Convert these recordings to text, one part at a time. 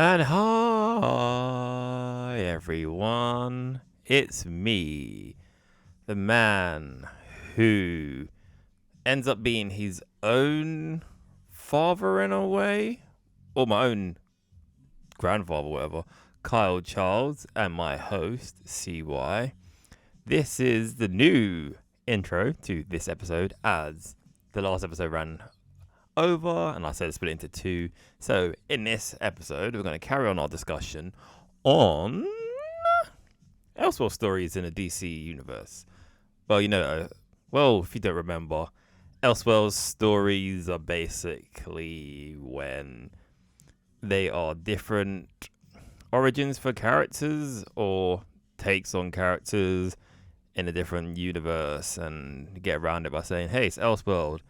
And hi everyone, it's me, the man who ends up being his own father in a way, or my own grandfather, whatever, Kyle Charles, and my host, CY. This is the new intro to this episode, as the last episode ran over and I said split it into two. So in this episode we're going to carry on our discussion on Elseworld stories in the DC universe. Well, if you don't remember, Elseworld stories are basically when they are different origins for characters or takes on characters in a different universe, and get around it by saying, hey, it's Elseworld.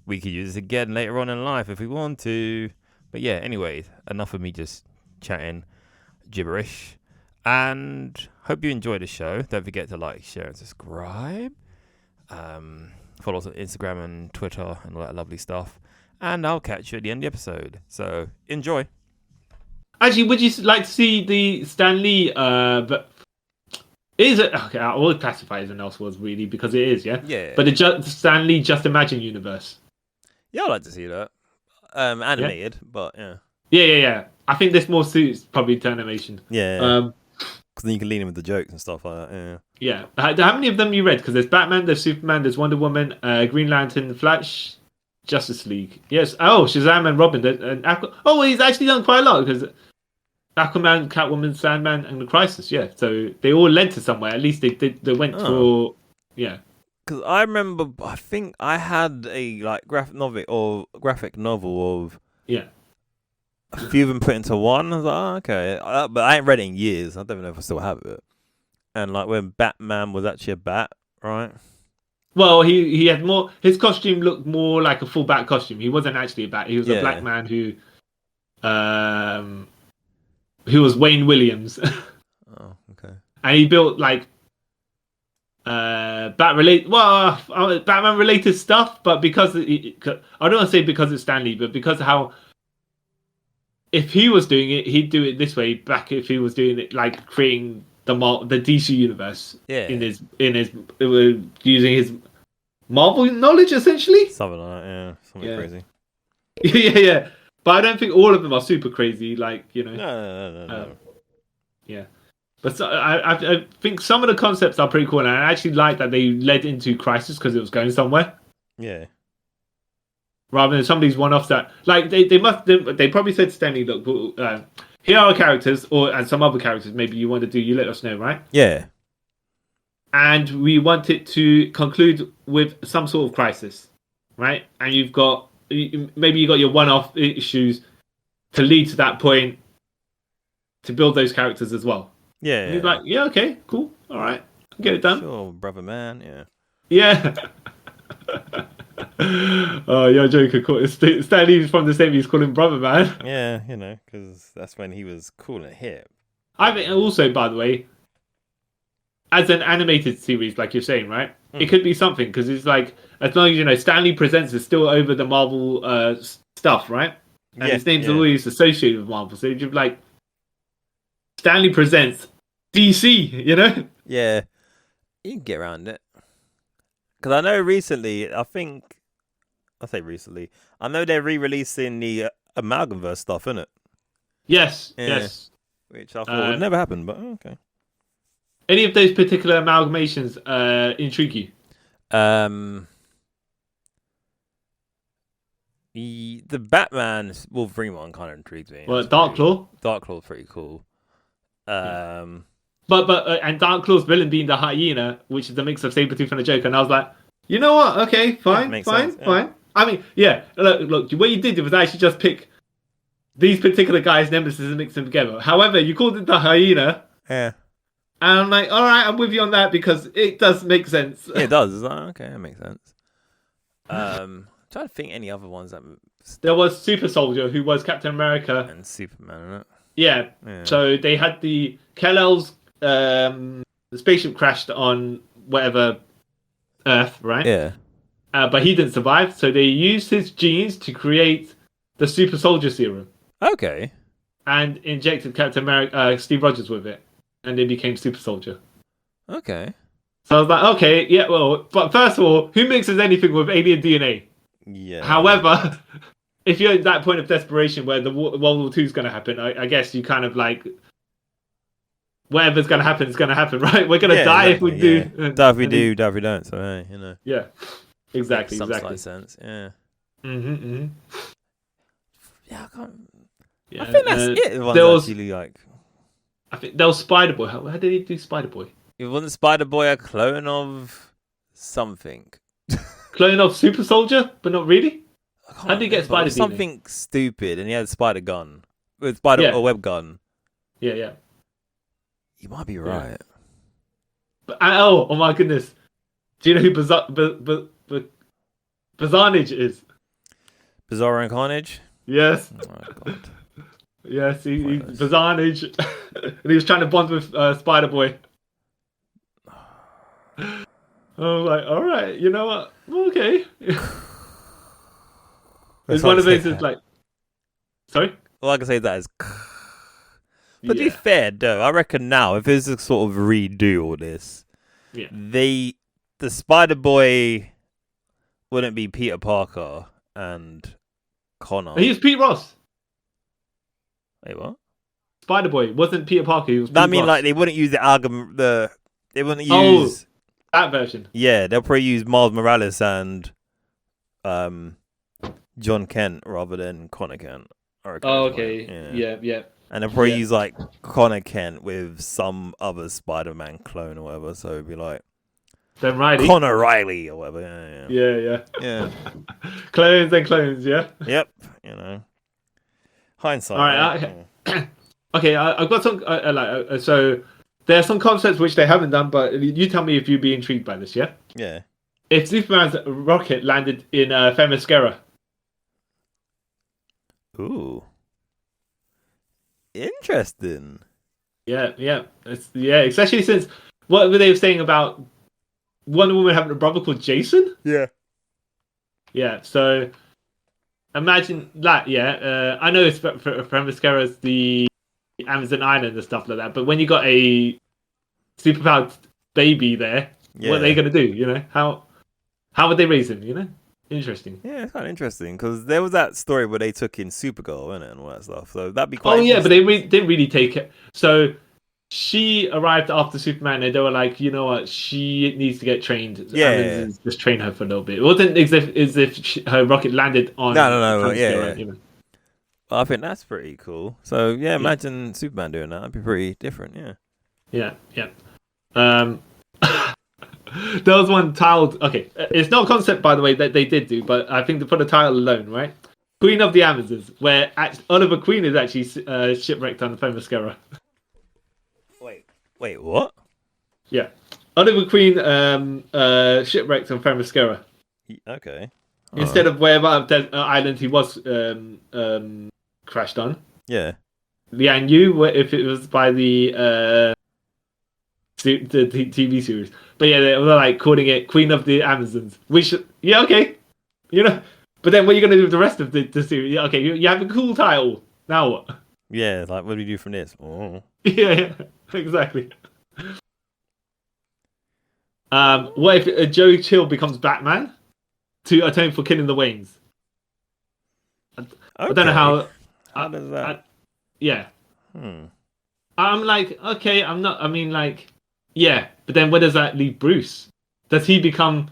We could use this again later on in life if we want to. But yeah, anyways, enough of me just chatting gibberish. And hope you enjoy the show. Don't forget to like, share, and subscribe. Follow us on Instagram and Twitter and all that lovely stuff. And I'll catch you at the end of the episode. So enjoy. Actually, would you like to see the Stan Lee? But is it okay? I will classify it as an Elseworlds really because it is, yeah. Yeah. But the Stan Lee Just Imagine universe. Yeah, I'd like to see that. Animated, but yeah. Yeah. I think this more suits probably to animation. Yeah. Because then you can lean in with the jokes and stuff like that. Yeah. How many of them you read? Because there's Batman, there's Superman, there's Wonder Woman, Green Lantern, Flash, Justice League. Yes. Oh, Shazam and Robin. And he's actually done quite a lot because Aquaman, Catwoman, Sandman, and the Crisis. Yeah. So they all led to somewhere. At least they went for. Yeah. Because I remember, I think I had a graphic novel of a few of them put into one. I was like, oh, okay, but I ain't read it in years. I don't know if I still have it. And when Batman was actually a bat, right? Well, he had more. His costume looked more like a full bat costume. He wasn't actually a bat. He was a black man who was Wayne Williams. Oh, okay. And he built Batman related stuff, but because I don't want to say because it's Stan Lee, but because of how if he was doing it, he'd do it this way. Back if he was doing it creating the DC universe, in his using his Marvel knowledge essentially. Something like that, yeah, something crazy. yeah. But I don't think all of them are super crazy. No. Yeah. But I think some of the concepts are pretty cool, and I actually like that they led into Crisis because it was going somewhere. Yeah. Rather than some of these one-offs that, they probably said to Stanley, look, here are our characters, and some other characters maybe you want to do, you let us know, right? Yeah. And we want it to conclude with some sort of crisis, right? And you got your one-off issues to lead to that point to build those characters as well. Yeah. And he's like, yeah, okay, cool, all right, get it done. Sure, brother man, yeah. Yeah. Oh, you're joking. Stan Lee's from the same. He's calling brother man. Yeah, because that's when he was cool and hip. I think also, by the way, as an animated series, like you're saying, right? It could be something because it's as long as Stan Lee Presents is still over the Marvel stuff, right? And his name's always associated with Marvel, so you're like Stan Lee Presents DC, Yeah, you can get around it. Because I know recently, I know they're re-releasing the Amalgamverse stuff, innit? Yes, yes. Which I thought would never happen, but okay. Any of those particular amalgamations intrigue you? The Batman Wolverine one kind of intrigues me. Well, Dark Claw? Dark Claw's pretty cool. But and Dark Claw's villain being the hyena, which is the mix of Sabretooth and the Joker, and I was like, you know what? Okay, fine. I mean, yeah. Look, what you did was actually just pick these particular guys' nemesis and mix them together. However, you called it the hyena. Yeah. And I'm like, all right, I'm with you on that because it does make sense. Yeah, it does. It's okay, that makes sense. Trying to think any other ones that. There was Super Soldier, who was Captain America and Superman, isn't it? Yeah. So they had the Kal-El's the spaceship crashed on whatever Earth, right? Yeah. But he didn't survive, so they used his genes to create the Super Soldier Serum. Okay. and injected Captain America, Steve Rogers with it, and it became Super Soldier. Okay. So I was like, okay, yeah, well, but first of all, who mixes anything with alien DNA? Yeah. However, if you're at that point of desperation where the World War II is going to happen, I guess you kind of like, whatever's going to happen is going to happen, right? We're going to die if we do. Die if we do, die if we don't. So, hey, you know. Yeah, exactly, Some exactly. slight sense, yeah. Yeah, I can't... Yeah, I think that's it. There was actually like... I think there was Spider Boy. How did he do Spider Boy? It wasn't Spider Boy a clone of something? Clone of Super Soldier, but not really. How did he get Spider? Something stupid, and he had a spider gun with a web gun. Yeah. You might be right. But oh my goodness! Do you know who Bizarnage is? Bizarro and Carnage. Yes. Oh my god. Yes, he's Bizarnage, and he was trying to bond with Spider Boy. I was like, all right, you know what? Okay. It's one of those that's like, sorry? All I can say that is. But to be fair, though, I reckon now, if it's a sort of redo all this, the Spider Boy wouldn't be Peter Parker and Connor. He was Pete Ross. Wait, what? Spider Boy wasn't Peter Parker. He was. Pete Ross. Like they wouldn't use they wouldn't use that version. Yeah, they'll probably use Miles Morales and John Kent rather than Connor Kent. Oh, okay. Yeah. And they'll probably use like Connor Kent with some other Spider-Man clone or whatever. So it'd be like Ben Riley. Connor Riley or whatever. Yeah. Clones and clones, yeah? Yep. You know. Hindsight. All right. Okay, I've got some... so there are some concepts which they haven't done, but you tell me if you'd be intrigued by this, yeah? Yeah. If Superman's rocket landed in Themyscira. Ooh. Interesting. Yeah. Especially since... What were they saying about Wonder Woman having a brother called Jason? Yeah. Yeah, so... Imagine that, I know it's for Themyscira's the Amazon Island and stuff like that, but when you got a superpowered baby there, what are they going to do, you know? How would they raise him, you know? Interesting. Yeah, it's kind of interesting, because there was that story where they took in Supergirl, innit, and all that stuff, so that'd be quite but they didn't really take it. So she arrived after Superman, and they were like, you know what, she needs to get trained. Yeah. Just train her for a little bit. It wasn't as if her rocket landed on... No, yeah. You know? I think that's pretty cool. So, imagine Superman doing that. That'd be pretty different, Yeah. There was one tiled... Okay, it's not a concept, by the way, that they did do, but I think to put a title alone, right? Queen of the Amazons, where Oliver Queen is actually shipwrecked on the Themyscira. Wait, what? Yeah. Oliver Queen shipwrecked on Themyscira. Okay. Instead of wherever island he was crashed on. Yeah. Lian Yu, if it was by the TV series. But yeah, they were like calling it Queen of the Amazons. Which, okay. You know, but then what are you going to do with the rest of the series? Okay, you have a cool title. Now what? Yeah, like, what do we do from this? Oh. Yeah, exactly. What if Joe Chill becomes Batman to atone for killing the Waynes? I don't know how. How does that? I'm like, okay, I'm not. I mean, like, but then where does that leave Bruce? Does he go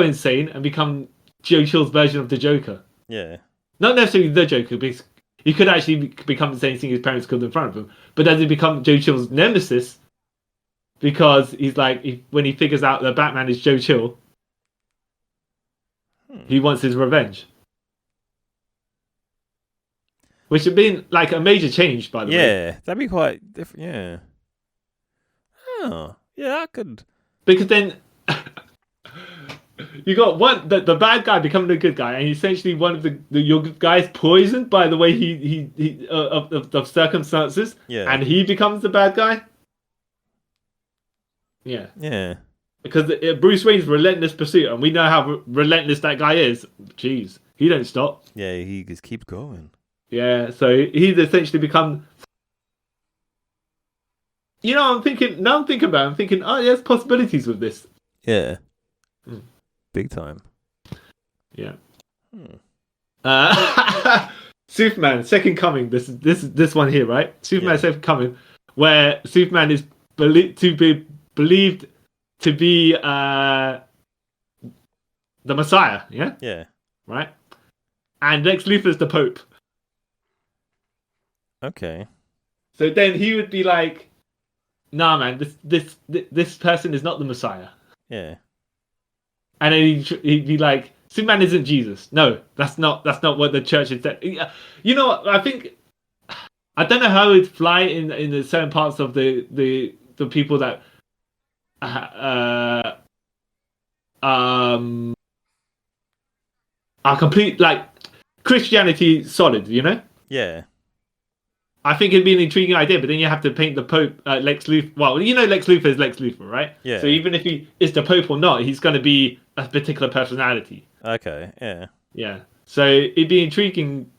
insane and become Joe Chill's version of the Joker? Yeah. Not necessarily the Joker, because he could actually become the same thing his parents killed in front of him. But does he become Joe Chill's nemesis? Because he's like, when he figures out that Batman is Joe Chill, he wants his revenge. Which would be like a major change, by the way. Yeah, that'd be quite different. Yeah. Oh, yeah, I could. Because then you got the bad guy becoming the good guy, and essentially one of your guy's poisoned by the way he of circumstances, and he becomes the bad guy. Yeah. Because Bruce Wayne's relentless pursuit, and we know how relentless that guy is. Jeez, he don't stop. Yeah, he just keeps going. Yeah, so he's essentially become. I'm thinking now. I'm thinking about. It, I'm thinking, oh, there's possibilities with this. Yeah. Mm. Big time. Yeah. Hmm. Superman, Second Coming. This one here, right? Superman, Second Coming, where Superman is believed to be the Messiah. Yeah. Yeah. Right. And Lex Luthor's the Pope. Okay. So then he would be like, "Nah, man, this person is not the Messiah." Yeah. And then he'd be like, "Superman isn't Jesus. No, that's not what the church has said." You know what? I don't know how it'd fly in the certain parts of the people that are complete, like, Christianity solid. Yeah. I think it'd be an intriguing idea, but then you have to paint the Pope, Lex Luthor. Well, Lex Luthor is Lex Luthor, right? Yeah. So even if he is the Pope or not, he's going to be a particular personality. Okay. Yeah. Yeah. So it'd be intriguing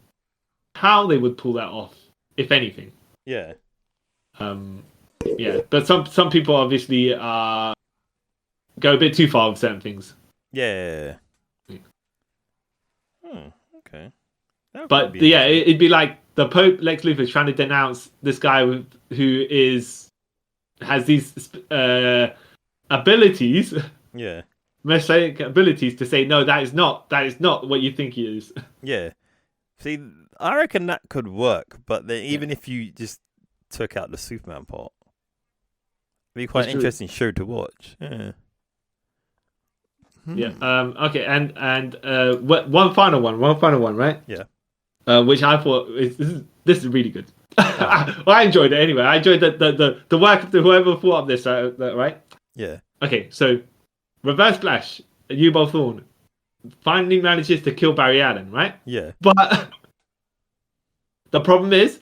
how they would pull that off, if anything. Yeah. Yeah. But some people obviously go a bit too far with certain things. Yeah. Okay. But yeah, it'd be like the Pope Lex Luthor is trying to denounce this guy who has these abilities, Yeah. messianic abilities, to say no, that is not what you think he is. Yeah. See, I reckon that could work, but then even if you just took out the Superman part, it'd be quite an interesting show to watch. Yeah. Yeah. Okay. And one final one, right? Yeah. Which I thought this is really good. Well, I enjoyed it anyway. I enjoyed the work of whoever thought of this, right? Yeah. Okay, so Reverse Flash, Yubel Thorne, finally manages to kill Barry Allen, right? Yeah. But the problem is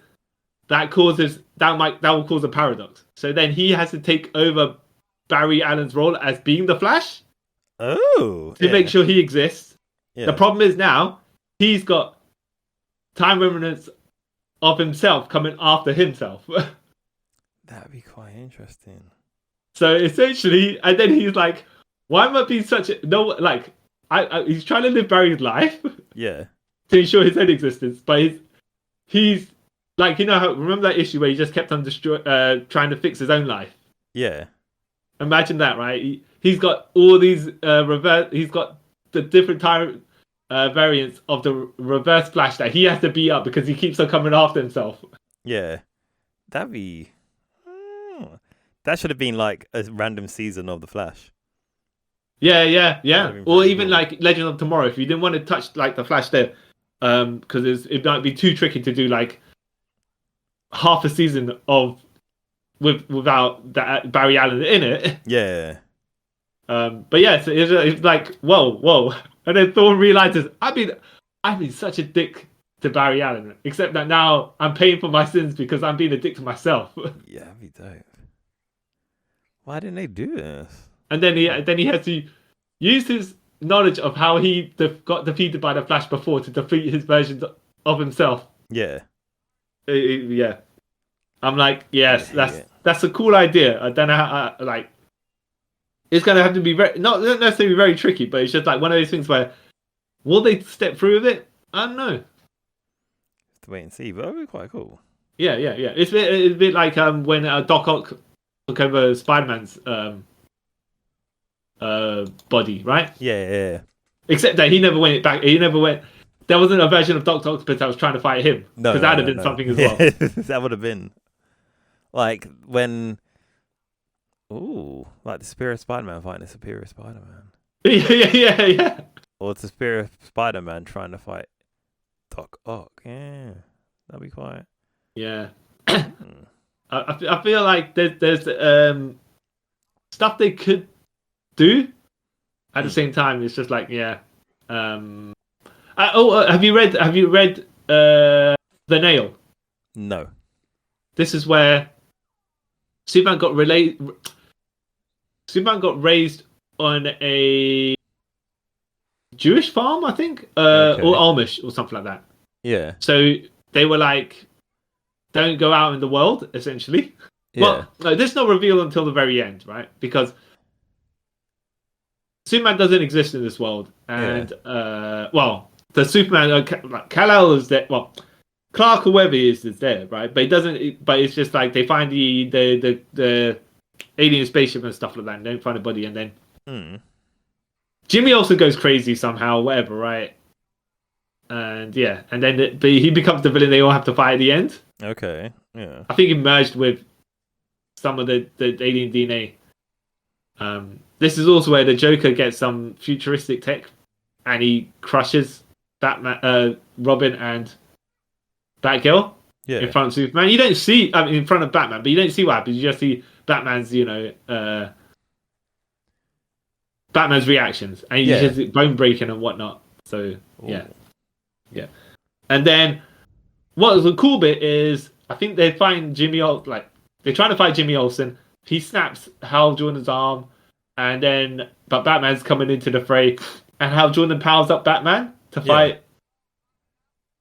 that will cause a paradox. So then he has to take over Barry Allen's role as being the Flash to make sure he exists. Yeah. The problem is now he's got time remnants of himself coming after himself. That'd be quite interesting. So essentially, and then he's like, "Why am I being such a no?" Like, he's trying to live Barry's life, Yeah. to ensure his own existence, but he's like, remember that issue where he just kept on trying to fix his own life? Yeah. Imagine that, right? He's got all these he's got the different time variants of the Reverse Flash that he has to beat up because he keeps on coming after himself. Yeah. That'd be. That should have been like a random season of The Flash. Yeah. Or even cool. like Legend of Tomorrow, if you didn't want to touch like the Flash there, because it might be too tricky to do like half a season without that Barry Allen in it. Yeah. But yeah, so it's like whoa, and then Thorne realizes I've been such a dick to Barry Allen, except that now I'm paying for my sins because I'm being a dick to myself. Yeah, that'd be dope. Why didn't they do this? And then he has to use his knowledge of how he got defeated by the Flash before to defeat his version of himself. Yeah. Yeah. I'm like, yes, that's a cool idea. I don't know how, it's going to have to be not necessarily very tricky, but it's just like one of those things where, will they step through with it? I don't know. Have to wait and see, but it would be quite cool. Yeah. It's a bit like when Doc Ock took over Spider-Man's body, right? Yeah. Except that he never went back. There wasn't a version of Dr. Octopus that was trying to fight him. No, because that would have been something as well. That would have been like when, like the Superior Spider-Man fighting the Superior Spider-Man. Yeah. Or the Superior Spider-Man trying to fight Doc Ock. Yeah, that'd be quite. Yeah. I feel like there's stuff they could do at the same time. It's just like, yeah. Have you read The Nail? No. This is where Superman got raised on a Jewish farm, I think, Okay. or Amish or something like that. Yeah. So they were like, don't go out in the world, essentially. Yeah. Well, no, there's no reveal until the very end, right? Because Superman doesn't exist in this world, and the Superman Kal-El is there. Well, Clark or whoever he is there, right? But it doesn't. But it's just like they find the alien spaceship and stuff like that, and don't find a body, and then Jimmy also goes crazy somehow, whatever, right? And and then he becomes the villain. They all have to fight at the end. Okay. Yeah. I think he merged with some of the alien DNA. This is also where the Joker gets some futuristic tech, and he crushes Batman, Robin, and Batgirl in front of Superman. You don't see, in front of Batman, but you don't see what happens. You just see Batman's, Batman's reactions, and you just see bone breaking and whatnot. So yeah. And then what was the cool bit is I think they find they're trying to fight Jimmy Olsen. He snaps Hal Jordan's arm, but Batman's coming into the fray, and Hal Jordan powers up Batman to fight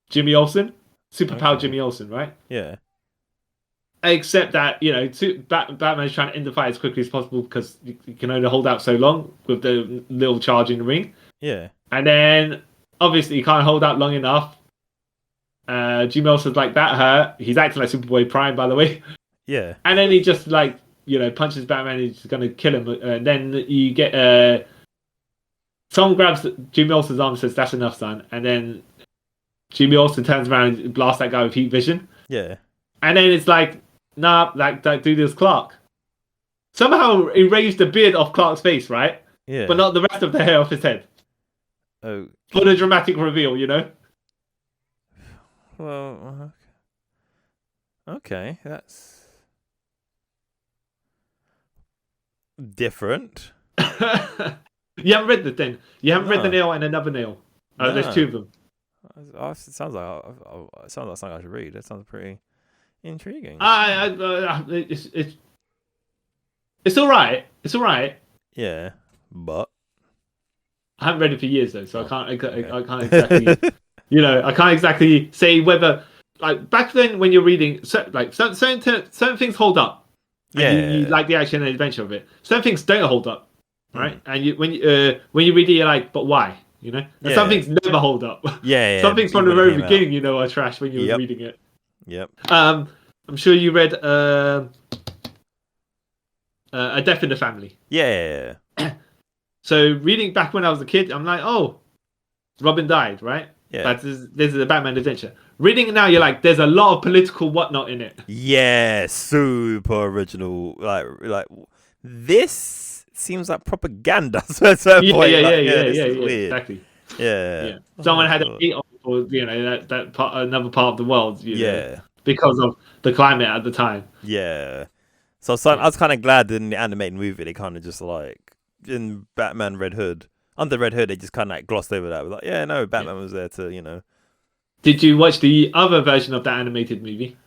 Jimmy Olsen, superpowered Jimmy Olsen, right? Yeah. Except that Batman's trying to end the fight as quickly as possible because you can only hold out so long with the little charge in the ring. Yeah. And then obviously you can't hold out long enough. Jimmy Olsen's like, that hurt. He's acting like Superboy Prime, by the way. Yeah. And then he just punches Batman. He's going to kill him. And then you get someone grabs Jimmy Olsen's arm and says, "That's enough, son." And then Jimmy Olsen turns around and blasts that guy with heat vision. Yeah. And then it's like, nah, that dude is Clark. Somehow erased the beard off Clark's face, right? Yeah. But not the rest of the hair off his head. Oh. For the dramatic reveal, Well, okay, that's different. You haven't read the thing. You haven't read the nail and another nail. There's two of them. It sounds like something I should read. That sounds pretty intriguing. It's all right. It's all right. Yeah, but I haven't read it for years though, so I can't exactly. I can't exactly say whether back then when you're reading, certain things hold up. You like the action and adventure of it. Certain things don't hold up, right? And when you read it, you're like, but why? And some things never hold up. Some things from the very beginning, are trash when you're reading it. Yep. I'm sure you read A Death in the Family. Yeah. So reading back when I was a kid, I'm like, oh, Robin died, right? Yeah. But this is a Batman adventure. Reading it now, you're like, there's a lot of political whatnot in it. Yeah, super original. Like this seems like propaganda. Yeah, exactly. Yeah. Someone had a hate on for that part, another part of the world. Because of the climate at the time. Yeah. So I was kind of glad in the animated movie they kind of just in Batman Red Hood. Under Red Hood, they just kind of glossed over that. Like, Batman was there to, Did you watch the other version of that animated movie?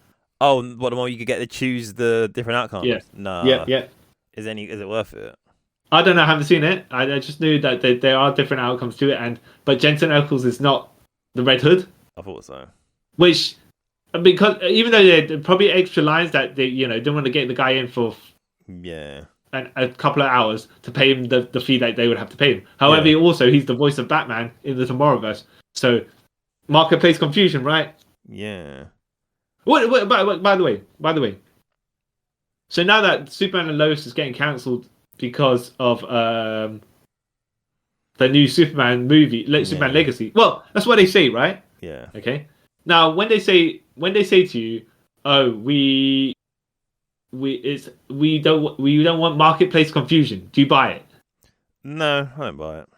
Oh, what, the one you could get to choose the different outcomes? Yeah. Nah. Yeah. Is it worth it? I don't know. I haven't seen it. I just knew that there are different outcomes to it, but Jensen Ackles is not the Red Hood. I thought so. Which, because even though they're probably extra lines that they didn't want to get the guy in for a couple of hours to pay him the fee that they would have to pay him. However, he's the voice of Batman in the Tomorrowverse, so marketplace confusion, right? Yeah. What? By the way. So now that Superman and Lois is getting cancelled because of the new Superman movie, Superman Legacy. Well, that's what they say, right? Yeah. Okay. Now, when they say to you, "Oh, we don't want marketplace confusion," do you buy it? No, I don't buy it.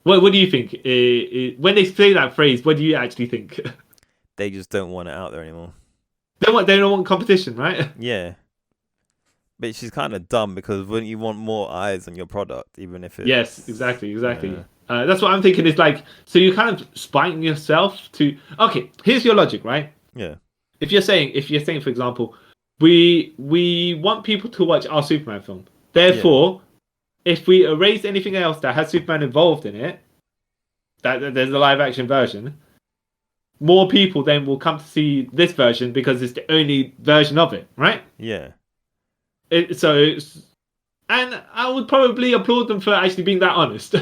What do you think? When they say that phrase, what do you actually think? They just don't want it out there anymore. They don't want competition, right? Yeah. But she's kind of dumb because wouldn't you want more eyes on your product, even if it's... Yes, exactly. That's what I'm thinking. Is like, so you're kind of spying yourself to... Okay, here's your logic, right? Yeah. If you're saying, for example, we want people to watch our Superman film. Therefore, if we erase anything else that has Superman involved in it, that there's a live action version, more people then will come to see this version because it's the only version of it, right? Yeah. And I would probably applaud them for actually being that honest.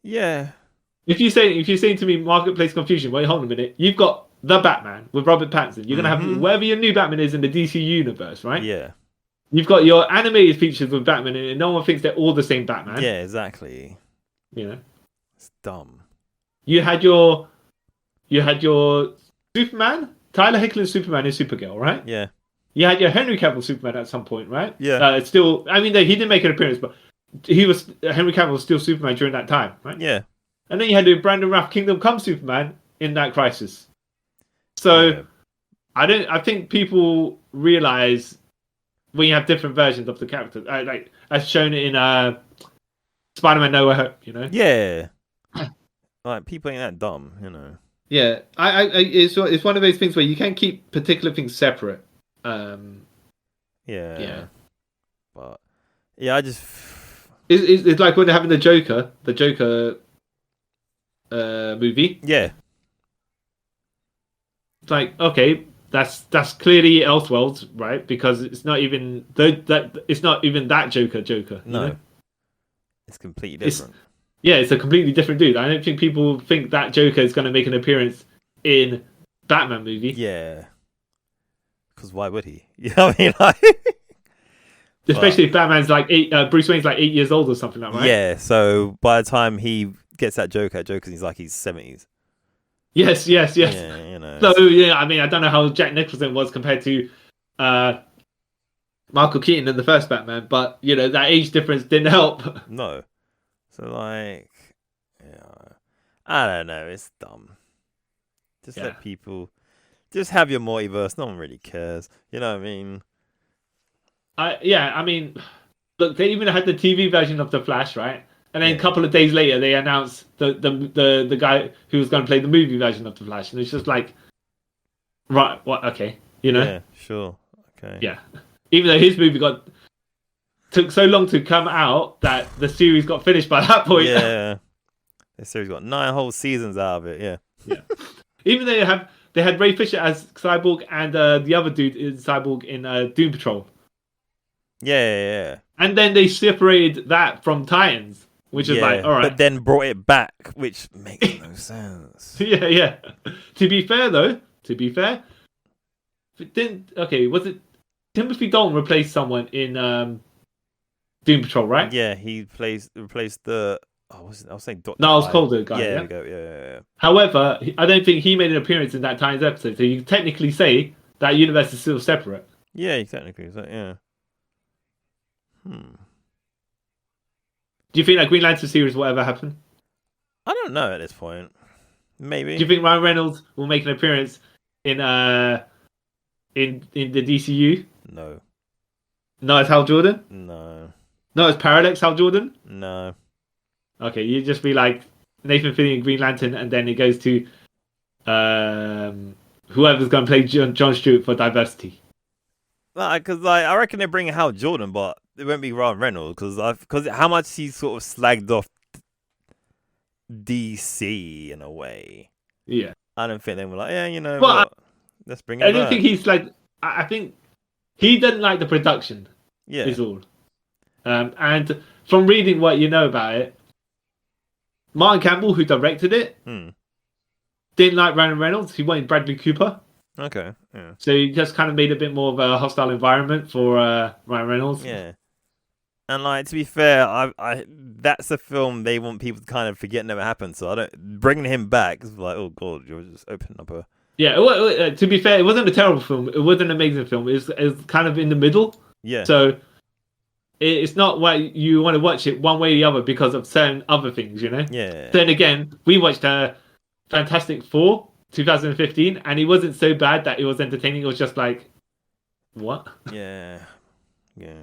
Yeah. If you say to me marketplace confusion, wait, hold on a minute. You've got the Batman with Robert Pattinson. You're gonna have whatever your new Batman is in the DC universe, right? Yeah. You've got your animated features with Batman, and no one thinks they're all the same Batman. Yeah, exactly. You know, it's dumb. You had your Superman, Tyler Hoechlin's Superman is Supergirl, right? Yeah. You had your Henry Cavill Superman at some point, right? Yeah. It's still, I mean, he didn't make an appearance, but Henry Cavill was still Superman during that time, right? Yeah. And then you had the Brandon Routh Kingdom Come Superman in that crisis. So I think people realize when you have different versions of the character, like as shown in Spider-Man No Way Home, you know? Yeah. Like people ain't that dumb, you know. Yeah, it's one of those things where you can keep particular things separate. Yeah. But yeah, I just it's like when they're having the Joker movie. Yeah. It's like, okay, that's clearly Elseworlds, right? Because it's not even that Joker. No. You know? It's completely different. It's a completely different dude. I don't think people think that Joker is going to make an appearance in Batman movie. Yeah. Because why would he? You know what I mean? Like, especially if Batman's like Bruce Wayne's like 8 years old or something like that, right? Yeah, so by the time he gets that Joker, he's like he's 70s. Yes. Yeah, you know. So yeah, I mean, I don't know how Jack Nicholson was compared to Michael Keaton in the first Batman, but you know that age difference didn't help. No. So like, yeah, I don't know. It's dumb. Just let people just have your multiverse. No one really cares. You know what I mean? I mean, look, they even had the TV version of the Flash, right? And then a couple of days later, they announced the guy who was going to play the movie version of the Flash, and it's just like, right, what? Okay, you know? Yeah, sure, okay. Yeah, even though his movie took so long to come out that the series got finished by that point. Yeah, the series got 9 whole seasons out of it. Yeah. Even though they had Ray Fisher as Cyborg and the other dude is Cyborg in Doom Patrol. Yeah. And then they separated that from Titans, which is like, all right. But then brought it back, which makes no sense. Yeah. To be fair, was it Timothy Dalton replaced someone in Doom Patrol, right? Yeah, he replaced the. I was saying Dr. Niles Calder guy. Yeah, there we go. Yeah. However, I don't think he made an appearance in that Titans episode, so you can technically say that universe is still separate. Yeah, technically, yeah. Do you think that Green Lantern series will ever happen? I don't know at this point. Maybe. Do you think Ryan Reynolds will make an appearance in the DCU? No. No, it's Hal Jordan? No. No, it's Parallax Hal Jordan? No. Okay, you'd just be like Nathan Fillion, Green Lantern, and then it goes to whoever's going to play John Stewart for diversity. Because I reckon they're bringing Hal Jordan, but it won't be Ryan Reynolds because how much he sort of slagged off DC in a way. Yeah, I don't think they were like, yeah, you know, well, let's bring it I don't back. think he's like. I think he doesn't like the production. Yeah, is all. And from reading what you know about it, Martin Campbell, who directed it, didn't like Ryan Reynolds. He wanted Bradley Cooper. Okay, yeah. So he just kind of made a bit more of a hostile environment for Ryan Reynolds. Yeah. And like to be fair, I that's a film they want people to kind of forget never happened. So I don't bringing him back is like, oh god, you're just opening up a. Yeah. To be fair, it wasn't a terrible film. It wasn't an amazing film. It was kind of in the middle. Yeah. So it's not why you want to watch it one way or the other because of certain other things, you know. Yeah. Then again, we watched Fantastic Four 2015, and it wasn't so bad that it was entertaining. It was just like, what? Yeah. Yeah.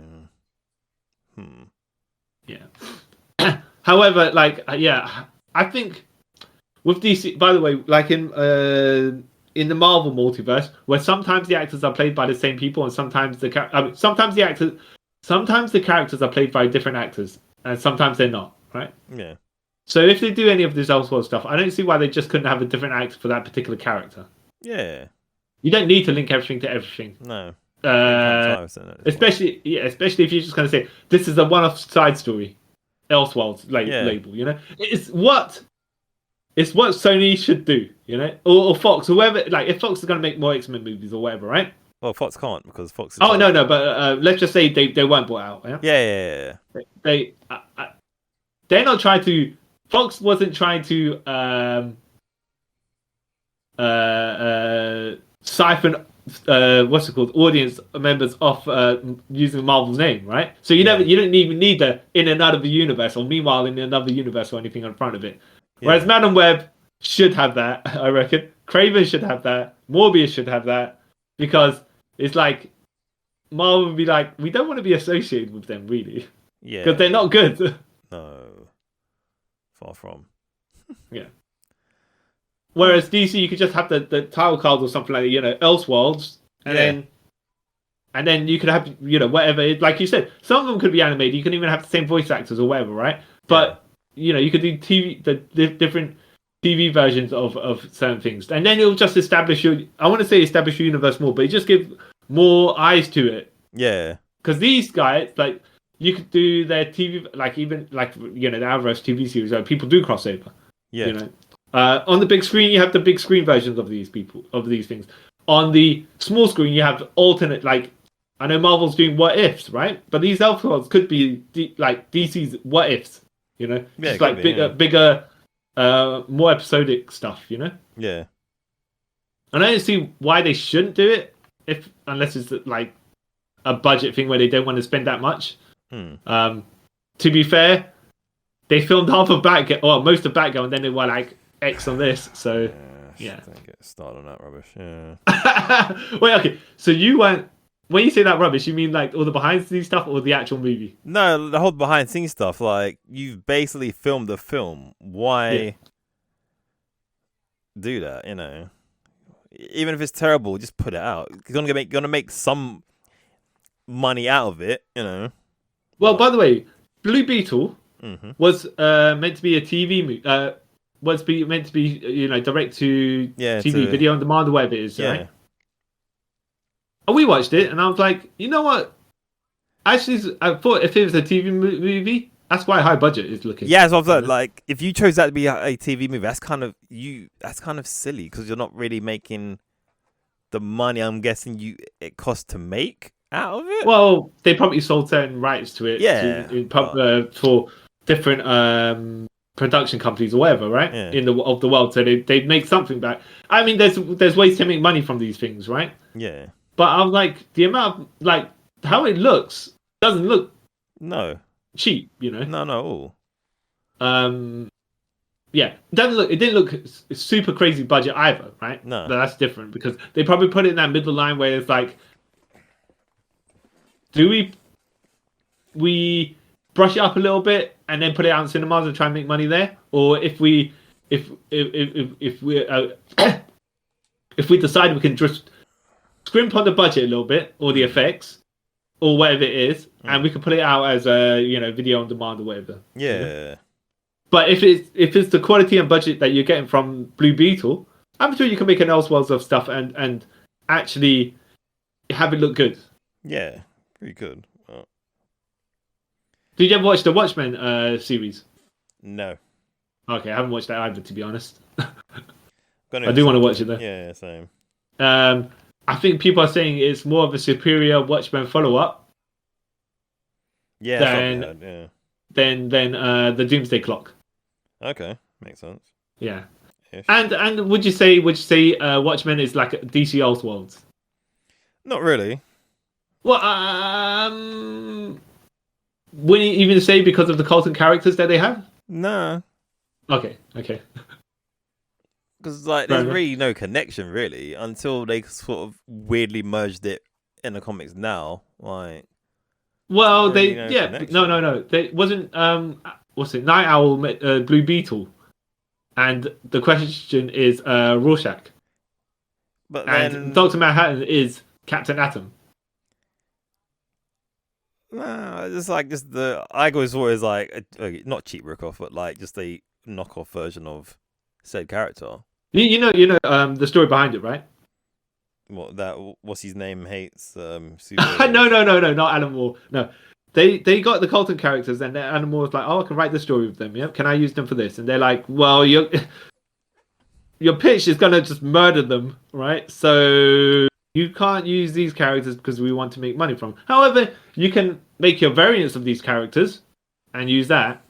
However, I think with DC, by the way, like in the Marvel multiverse, where sometimes the actors are played by the same people, and sometimes the characters are played by different actors, and sometimes they're not, right? Yeah. So if they do any of this Elseworld stuff, I don't see why they just couldn't have a different actor for that particular character. Yeah. You don't need to link everything to everything. No. Especially if you're just going to say this is a one-off side story, Elseworlds label. You know, it's what Sony should do. You know, or Fox, whoever. Like if Fox is going to make more X-Men movies or whatever, right? Well, Fox can't because Fox. No, but let's just say they weren't bought out. Yeah. They're not trying to. Fox wasn't trying to siphon what's it called, audience members off using Marvel's name, right? So you don't even need the in another universe or meanwhile in another universe or anything in front of it. Whereas Madam Web should have that, I reckon. Craven should have that. Morbius should have that, because it's like Marvel would be like, we don't want to be associated with them really, because they're not good. No, far from. Yeah. Whereas DC, you could just have the title cards or something like, Elseworlds, and then you could have, whatever. Like you said, some of them could be animated. You can even have the same voice actors or whatever, right? But you could do the different TV versions of certain things, and then it'll just establish I want to say establish your universe more, but it just give more eyes to it. Yeah. Because these guys, like, you could do their TV, like even like the Alvarez TV series, where people do crossover. Yeah. On the big screen, you have the big screen versions of these things. On the small screen, you have alternate, like, I know Marvel's doing what ifs, right? But these Elseworlds could be like DC's what ifs, just like bigger, more episodic stuff, Yeah. And I don't see why they shouldn't do it, unless it's like a budget thing where they don't want to spend that much. To be fair, they filmed half of Batgirl, or most of Batgirl, and then they were like X on this. So Don't get started on that rubbish. Yeah. Wait, okay. So you went, when you say that rubbish, you mean like all the behind the scenes stuff or the actual movie? No, the whole behind the scenes stuff. Like, you've basically filmed the film. Why do that? Even if it's terrible, just put it out. You're gonna make some money out of it. Well, by the way, Blue Beetle was meant to be a TV movie. Meant to be direct to TV, video on demand, or whatever it is, right? And we watched it, and I was like, you know what? Actually, I thought if it was a TV movie, that's quite high budget it's looking. Yeah, so I was like, if you chose that to be a TV movie, that's kind of silly, because you're not really making the money I'm guessing it costs to make out of it. Well, they probably sold certain rights to it, for different production companies or whatever, right? Of the world, so they make something back. I mean, there's ways to make money from these things, right? Yeah. But I'm like, the amount of, like, how it looks doesn't look cheap, No, at all. It didn't look super crazy budget either, right? No. But that's different, because they probably put it in that middle line where it's like, do we brush it up a little bit and then put it out in cinemas and try and make money there, or if we decide we can just scrimp on the budget a little bit, or the effects, or whatever it is, and we can put it out as a video on demand or whatever. Yeah. But if it's the quality and budget that you're getting from Blue Beetle, I'm sure you can make an Elseworlds of stuff and actually have it look good. Yeah, pretty good. Well. Did you ever watch the Watchmen series? No. Okay, I haven't watched that either, to be honest. I do want to watch it though. Yeah, same. I think people are saying it's more of a superior Watchmen follow-up. Yeah. Than the Doomsday Clock. Okay, makes sense. Yeah. Ish. And would you say Watchmen is like DC Elseworlds? Not really. Well, wouldn't you even say because of the cult and characters that they have? No. Okay. Because there's really no connection, really, until they sort of weirdly merged it in the comics now. Like, well, really no. They wasn't. What's it? Night Owl met Blue Beetle, and the question is Rorschach. But then and Dr. Manhattan is Captain Atom. No, it's like just I always thought it was like not cheap ripoff, but like just a knockoff version of said character. You know the story behind it, right? What's his name hates No, superheroes. not Alan Moore. No, they got the Colton characters, and then Alan Moore was like, "Oh, I can write the story with them. Yeah, can I use them for this?" And they're like, "Well, your pitch is gonna just murder them, right? So you can't use these characters because we want to make money from them. However, you can make your variants of these characters and use that."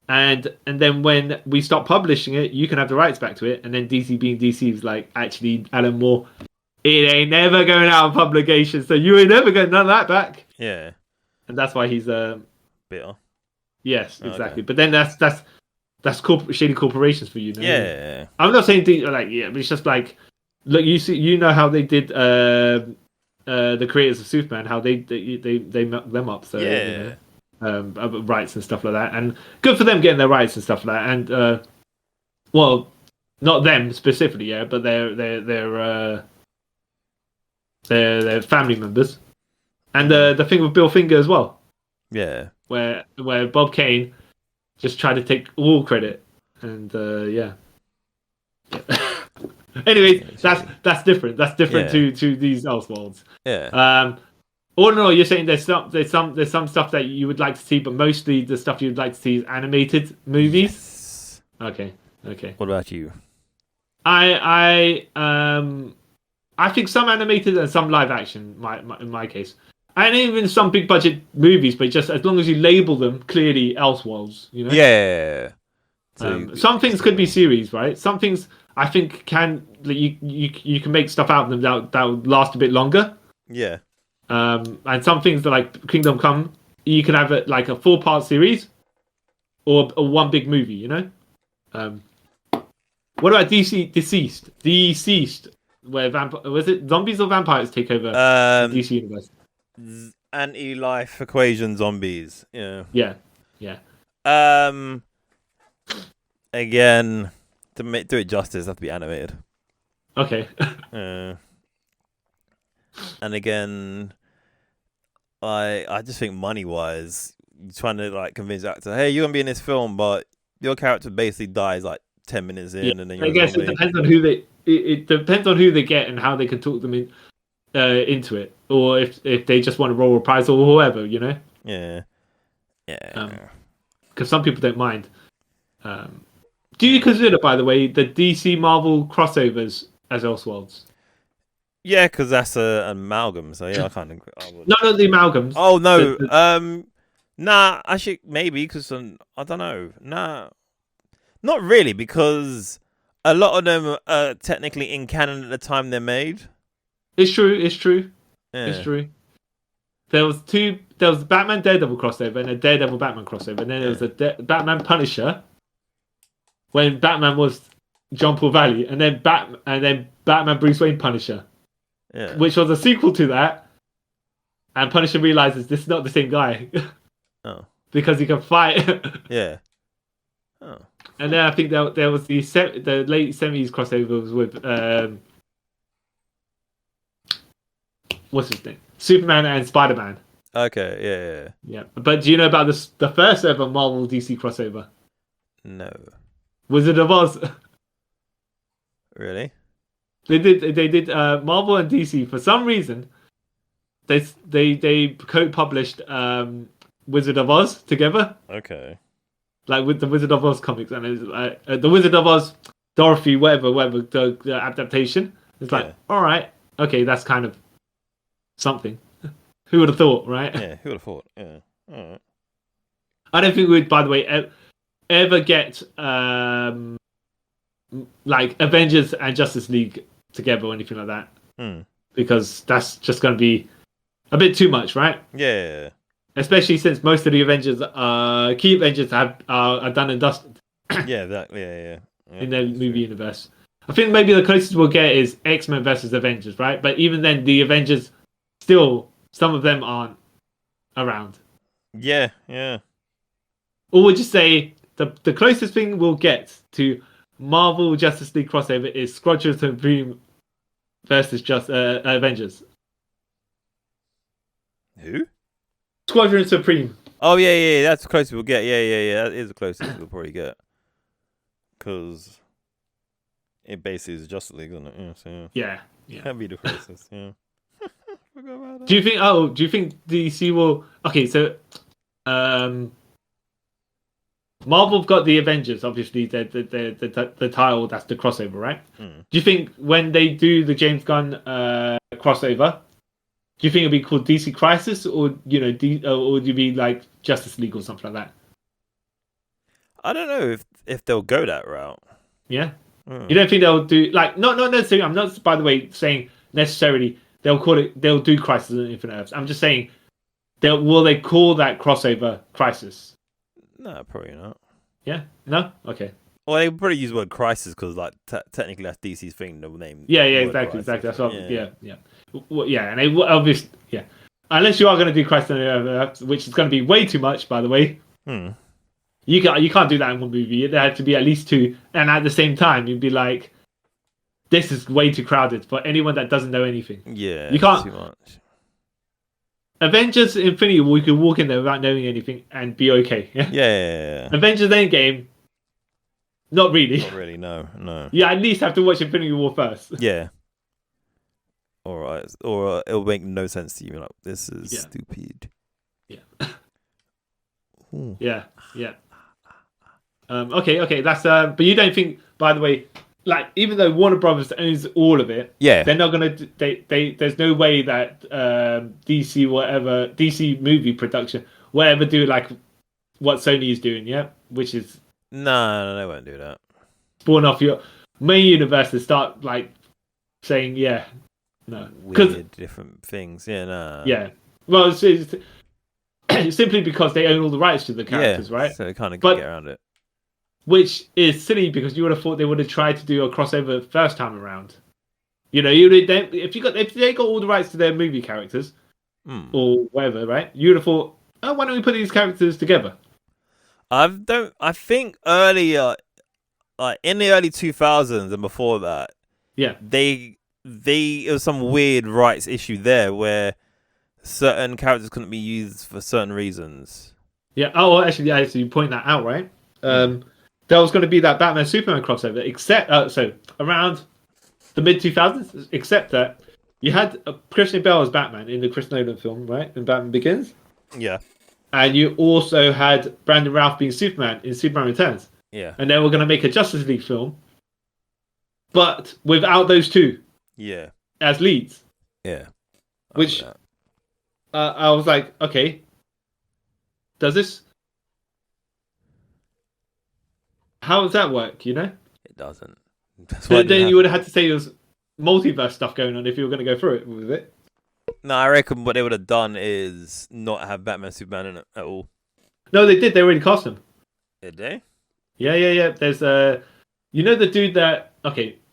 And then when we stop publishing it, you can have the rights back to it. And then DC being DC is like, actually, Alan Moore, it ain't never going out of publication, so you ain't never getting none of that back. Yeah. And that's why he's Bitter. yes, Oh, exactly. okay. But then that's shady corporations for you. Yeah. I'm not saying like but it's just like, look, you know how they did the creators of Superman, how they knocked them up. So Yeah. rights and stuff like that, and good for them getting their rights and stuff like that. And well, not them specifically, yeah, but their family members, and the thing with Bill Finger as well, Yeah. where Bob Kane just tried to take all credit, and yeah. Anyways, that's different. That's different to these Elseworlds. Yeah. All in all, you're saying there's some stuff that you would like to see, but mostly the stuff you'd like to see is animated movies. Yes. Okay. What about you? I think some animated and some live action. In my case, and even some big budget movies, but just as long as you label them clearly Elseworlds, you know. Yeah. So Some things could be series, right? Some things I think can you can make stuff out of them that would last a bit longer. Yeah. And some things that like Kingdom Come, you can have it like a 4-part series or one big movie, you know. What about Deceased, where was it zombies or vampires take over the DC universe? Anti-life equation zombies. Yeah. Yeah. Again, to do it justice, have to be animated. Okay. And again, I just think money-wise, trying to like convince the actor, hey, you're gonna be in this film, but your character basically dies like 10 minutes in, and then you're. I guess it depends on who it depends on who they get and how they can talk them into it, or if they just want to roll reprisal or whoever, you know. Yeah. Because some people don't mind. Do you consider, by the way, the DC Marvel crossovers as Elseworlds? Yeah, because that's an amalgam. So yeah, I can't agree. Not the amalgams. Oh no. Nah. Actually, maybe because I don't know. Nah, not really, because a lot of them are technically in canon at the time they're made. It's true. Yeah. It's true. There was Batman Daredevil crossover and a Daredevil Batman crossover, and then there was a Batman Punisher when Batman was John Paul Valley, and then Batman Bruce Wayne Punisher. Yeah. Which was a sequel to that, and Punisher realizes this is not the same guy. Oh. Because he can fight. Yeah. Oh. And then I think there was the late 70s crossovers with what's his name? Superman and Spider-Man. Okay. Yeah. But do you know about the first ever Marvel DC crossover? No. Wizard of Oz. Really? They did Marvel and DC for some reason. They co-published Wizard of Oz together. Okay. Like with the Wizard of Oz comics, and it was the Wizard of Oz, Dorothy, whatever the adaptation. It's like, all right, okay, that's kind of something. Who would have thought, right? Yeah, who would have thought? Yeah. All right. I don't think we'd, by the way, ever get like Avengers and Justice League together or anything like that, because that's just going to be a bit too much, right? Yeah. Especially since most of the Avengers, key Avengers are done and dusted. Yeah, exactly. Yeah. In their movie universe, I think maybe the closest we'll get is X-Men versus Avengers, right? But even then, the Avengers still, some of them aren't around. Yeah. Or we'll just say the closest thing we'll get to Marvel Justice League crossover is Squadron Supreme versus Avengers. Who? Squadron Supreme. Oh yeah. That's the closest we'll get. Yeah. That is the closest we'll probably get. because it basically is Justice League, isn't it? Yeah, so Yeah. Can't be the Crisis. Yeah. Forgot about that. Do you think DC will? Okay, so Marvel have got the Avengers, obviously the title that's the crossover, right? Mm. Do you think when they do the James Gunn crossover, do you think it'll be called DC Crisis, or or would you be like Justice League or something like that? I don't know if they'll go that route. Yeah, Mm. you don't think they'll do like not necessarily. I'm not, by the way, saying necessarily they'll do Crisis on Infinite Earths. I'm just saying will they call that crossover Crisis? No, probably not. Yeah, no, okay. Well, they probably use the word crisis because, like, technically that's DC's thing. The name. Yeah, the word exactly. crisis. That's what. Yeah. Well, yeah, and they obviously, unless you are going to do Crisis on Infinite Earths, which is going to be way too much, by the way. Hmm. You can't do that in one movie. There had to be at least two, and at the same time, you'd be like, "This is way too crowded for anyone that doesn't know anything." Yeah, you can't. Too much. Avengers Infinity War, you could walk in there without knowing anything and be okay. Yeah. Avengers Endgame, not really. Not really. No. You at least have to watch Infinity War first. Yeah. All right. Or it'll make no sense to you. Like, this is stupid. Yeah. Ooh. Yeah. Okay. That's but you don't think, by the way, like even though Warner Brothers owns all of it, they're not gonna. There's no way that DC movie production will ever do like what Sony is doing, which is no, they won't do that. Spawn off your main universe and start like saying no, weird different things. Yeah, well, it's simply because they own all the rights to the characters, right? So they kind of get around it. Which is silly because you would have thought they would have tried to do a crossover first time around. If they got all the rights to their movie characters or whatever, right? You would have thought, why don't we put these characters together? I think earlier, like in the early 2000s and before that, it was some weird rights issue there where certain characters couldn't be used for certain reasons. Yeah. Oh, actually, you point that out, right? There was going to be that Batman Superman crossover, except so around the mid 2000s. Except that you had Christian Bale as Batman in the Chris Nolan film, right? In Batman Begins. Yeah. And you also had Brandon Routh being Superman in Superman Returns. Yeah. And they were going to make a Justice League film, but without those two. Yeah. As leads. Yeah. Which I was like, okay, does this? How does that work? It doesn't. Then you would have had to say there was multiverse stuff going on if you were going to go through it with it. No, I reckon what they would have done is not have Batman Superman in it at all. No, they did. They already cast him. Did they? Yeah. There's the dude that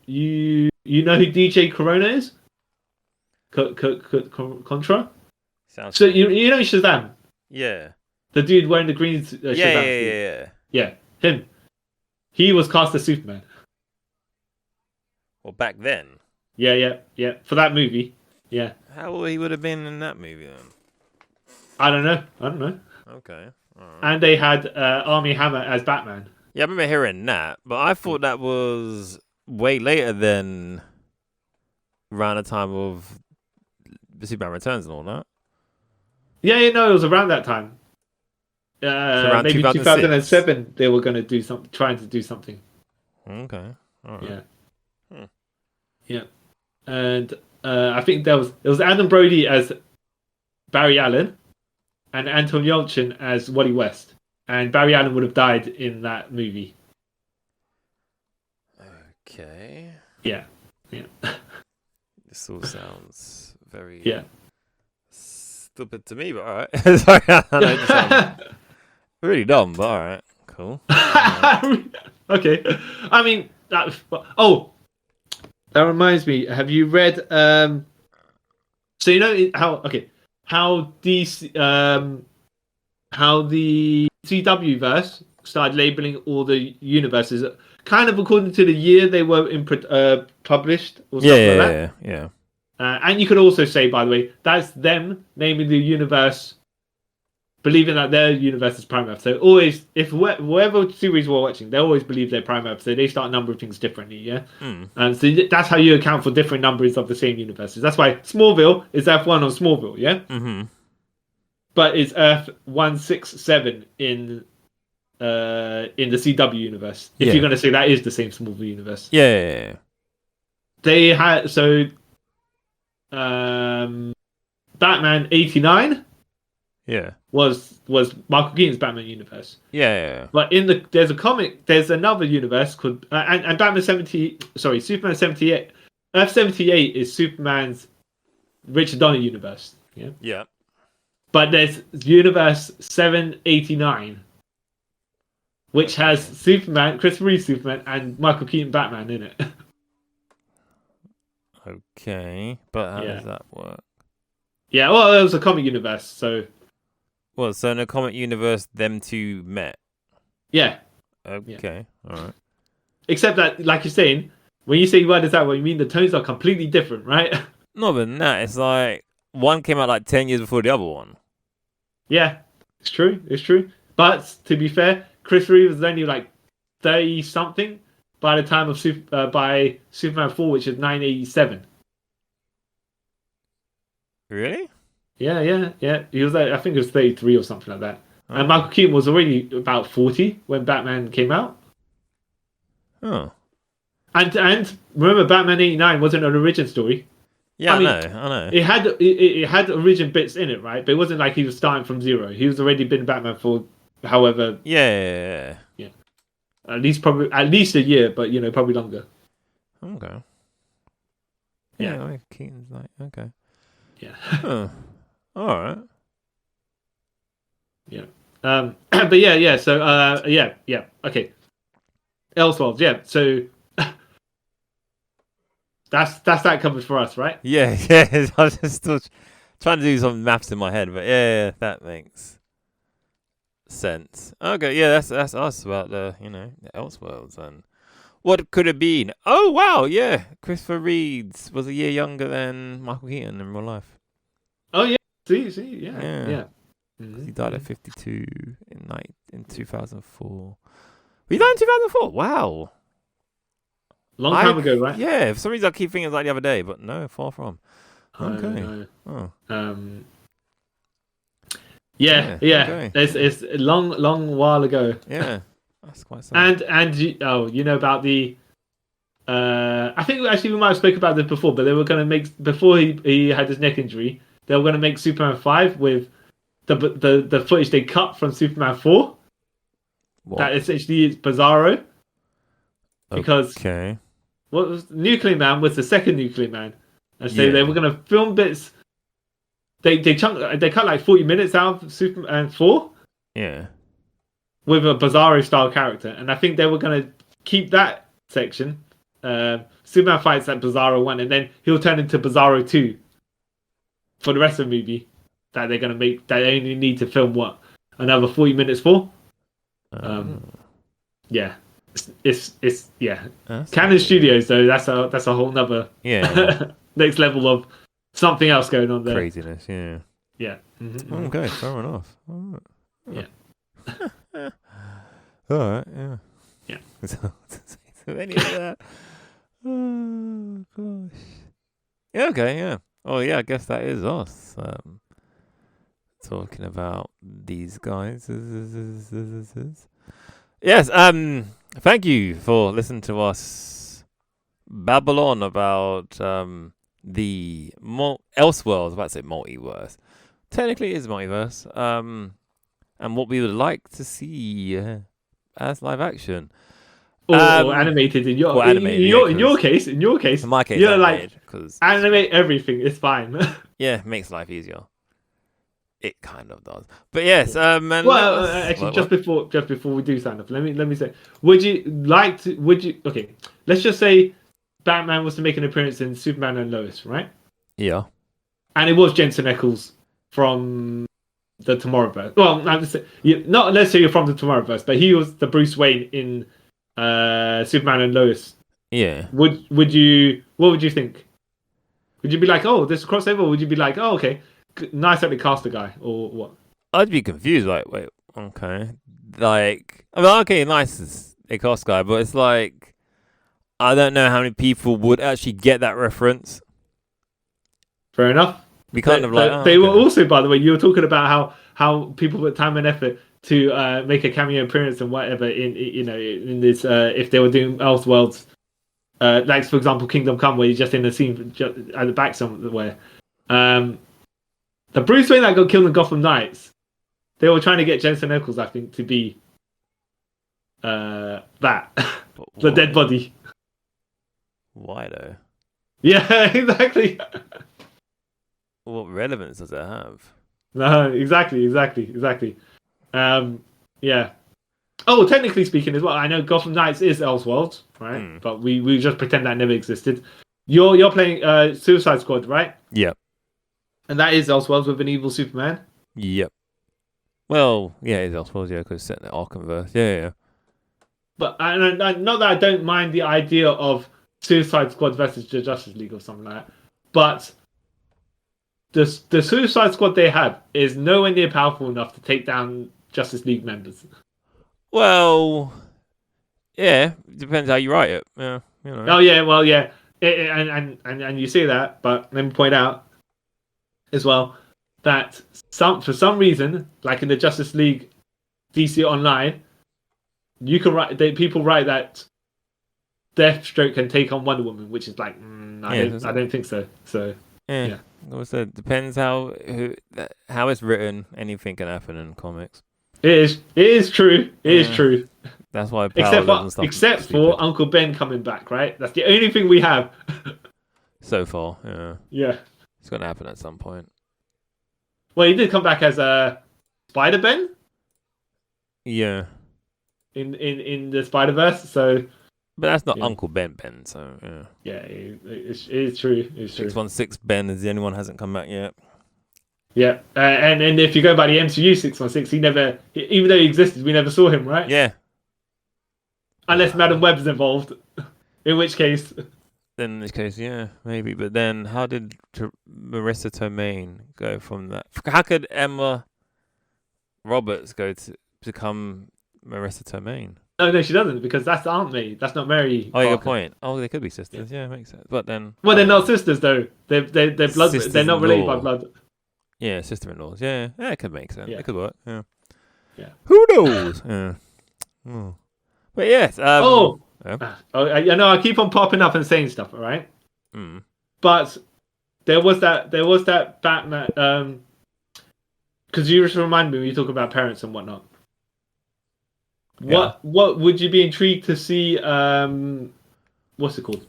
you know who DJ Corona is? Contra. Sounds. So you know Shazam. Yeah. The dude wearing the green Shazam. Yeah. Him. He was cast as Superman. Well, back then. Yeah. For that movie. Yeah. How he would have been in that movie then? I don't know. Okay. All right. And they had Armie Hammer as Batman. Yeah, I remember hearing that, but I thought that was way later than around the time of Superman Returns and all that. Yeah, it was around that time. Around maybe 2007 they were going to do something, trying to do something. Okay. All right. Yeah. Yeah. And I think it was Adam Brody as Barry Allen and Anton Yelchin as Wally West. And Barry Allen would have died in that movie. Okay. Yeah. This all sounds very stupid to me, but all right. Sorry, I know it sounds really dumb, but all right. Cool. Okay. I mean, that reminds me. Have you read? So you know how DC how the CW verse started labeling all the universes kind of according to the year they were published or something like that. Yeah. And you could also say, by the way, that's them naming the universe believing that their universe is Prime Earth. So always, if whatever series we're watching, they always believe they're Prime Earth. So they start numbering things differently, yeah. And so that's how you account for different numbers of the same universes. That's why Smallville is Earth 1 on Smallville, yeah. But it's Earth 167 in the CW universe. If you're gonna say that is the same Smallville universe, Yeah. they had Batman 89. Yeah. Was Michael Keaton's Batman universe. Yeah. But there's another universe called and Batman Superman 78. Earth 78 is Superman's Richard Donner universe. Yeah. Yeah. But there's universe 789, which has Superman, Christopher Reeve Superman, and Michael Keaton Batman in it. Okay, but how does that work? Yeah, well, it was a comic universe, so. Well, so in a comic universe, them two met. Yeah. Okay, all right. Except that, like you're saying, when you say word is that, what you mean the tones are completely different, right? No, but that it's like one came out like 10 years before the other one. Yeah, it's true. But to be fair, Chris Reeve was only like 30 something by the time of by Superman 4, which is 987. Really? Yeah. He was like, I think it was 33 or something like that. Oh. And Michael Keaton was already about 40 when Batman came out. Oh. And remember, Batman 89 wasn't an origin story. Yeah, I know. It had origin bits in it, right? But it wasn't like he was starting from zero. He was already been Batman for however. Yeah. At least a year, but probably longer. Okay. Yeah. Keaton's like okay. Yeah. Huh. All right. Yeah. But yeah. So yeah. Okay. Elseworlds. Yeah. So that's that covered for us, right? Yeah. I was just still trying to do some maths in my head, but yeah, that makes sense. Okay. Yeah. That's us about the Elseworlds and what could have been. Oh wow. Yeah. Christopher Reeve was a year younger than Michael Keaton in real life. Oh yeah. See. Yeah. Mm-hmm. He died at 52 in 2004. He died in 2004. Wow. Long time ago, right? Yeah. For some reason, I keep thinking it was like the other day, but no, far from. Okay. Yeah. Okay. It's a long while ago. Yeah. That's quite sad. And you know about the. I think actually we might have spoken about this before, but they were going to make before he had his neck injury. They were going to make Superman 5 with the footage they cut from Superman 4. What? That essentially is Bizarro. Because what was Nuclear Man was the second Nuclear Man, and so they were going to film bits. They cut like 40 minutes out of Superman 4. Yeah. With a Bizarro style character, and I think they were going to keep that section. Superman fights at Bizarro 1, and then he'll turn into Bizarro 2 for the rest of the movie. That they're going to make. They only need to film another 40 minutes for. Yeah, it's Canon Studios though. That's a whole nother next level of something else going on there. Craziness, yeah. Yeah. Mm-hmm. Okay, fair enough. All right. Yeah. All right. Yeah. Yeah. So any of that. Oh gosh. Yeah. Okay. Yeah. Oh yeah. I guess that is us. Talking about these guys. Yes. Thank you for listening to us babble on about the Elseworlds. I was about to say multiverse. Technically, it is multiverse. And what we would like to see as live action. Or animated in your case. In my case, you're like animate everything. It's fine. Yeah, makes life easier. It kind of does, but yes. Actually, just before we do stand up, let me say, would you? Okay, let's just say Batman was to make an appearance in Superman and Lois, right? Yeah. And it was Jensen Ackles from the Tomorrowverse. Well, not let's say you're from the Tomorrowverse, but he was the Bruce Wayne in Superman and Lois. Yeah. Would you? What would you think? Would you be like, oh, there's a crossover? Or would you be like, oh, okay, nice that they cast the guy, or what? I'd be confused. Like, wait, okay, like, I mean, okay, nice as a cost guy, but it's like I don't know how many people would actually get that reference. Fair enough. Be kind of like they were also, by the way, you were talking about how people put time and effort to make a cameo appearance and whatever in this if they were doing Elseworlds, like for example Kingdom Come, where you're just in a scene at the back somewhere. The Bruce Wayne that got killed in Gotham Knights, they were trying to get Jensen Ackles, I think, to be that the dead body. Why though? Yeah, exactly. What relevance does it have? No, exactly. Yeah. Oh, technically speaking as well, I know Gotham Knights is Elseworlds, right? But we just pretend that never existed. You're playing Suicide Squad, right? Yep. And that is Elseworlds with an evil Superman. Yep. Well, yeah, it's Elseworlds, yeah, because it's set in the Arkhamverse. Yeah. But not that I don't mind the idea of Suicide Squad versus the Justice League or something like that, but the Suicide Squad they have is nowhere near powerful enough to take down Justice League members. Well, yeah, depends how you write it. Yeah, you know. Oh yeah, well yeah, and you say that, but let me point out as well that for some reason, like in the Justice League DC Online, you can write people write that Deathstroke can take on Wonder Woman, which is like I don't think so. So yeah. Also, depends how it's written. Anything can happen in comics. It is true. It is true. That's why except for Uncle Ben coming back, right? That's the only thing we have so far. Yeah. Yeah. It's gonna happen at some point. Well, he did come back as Spider Ben. Yeah. In the Spider-Verse, so. But that's not Uncle Ben, so yeah. Yeah, it's true. It's true. 616 Ben is the only one who hasn't come back yet. Yeah, and if you go by the MCU 616, even though he existed, we never saw him, right? Yeah. Unless Madam Web's involved, in which case. Then in this case, yeah, maybe. But then, how did Marissa Tomei go from that? How could Emma Roberts go to become Marissa Tomei? No, she doesn't, because that's Aunt May. That's not Mary. Oh, good point. Oh, they could be sisters. Yeah, makes sense. But then, well, they're not sisters though. They're blood. They're not related by blood. Yeah, sister-in-laws. Yeah, it could make sense. It could work. Yeah. Who knows? Yeah. Oh. But yes. I know. I keep on popping up and saying stuff. All right. But there was that Batman. Because you just remind me when you talk about parents and whatnot. What would you be intrigued to see? What's it called?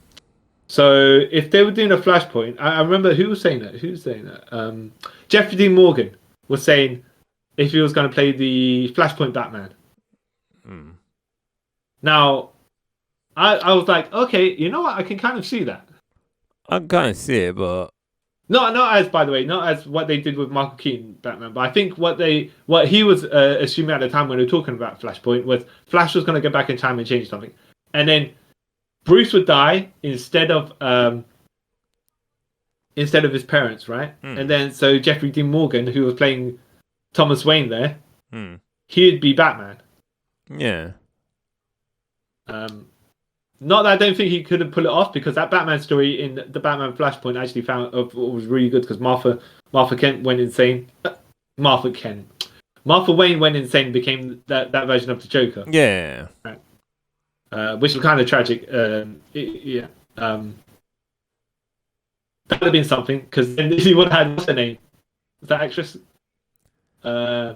So if they were doing a Flashpoint, I remember who was saying that. Jeffrey Dean Morgan was saying if he was going to play the Flashpoint Batman. Now, I was like, okay, you know what? I can kind of see that. I can kind of see it, but not as what they did with Michael Keaton Batman, but I think what he was assuming at the time when they were talking about Flashpoint was Flash was going to go back in time and change something, and then Bruce would die instead of his parents, right? And then so Jeffrey Dean Morgan, who was playing Thomas Wayne there, he'd be Batman. Yeah. Not that I don't think he could have pulled it off, because that Batman story in the Batman Flashpoint actually was really good, because Martha Kent went insane. Martha Wayne went insane, became that version of the Joker. Yeah. Right. Which was kind of tragic. Yeah. That would have been something, because then he would have had what's her name? Was that actress? Yeah,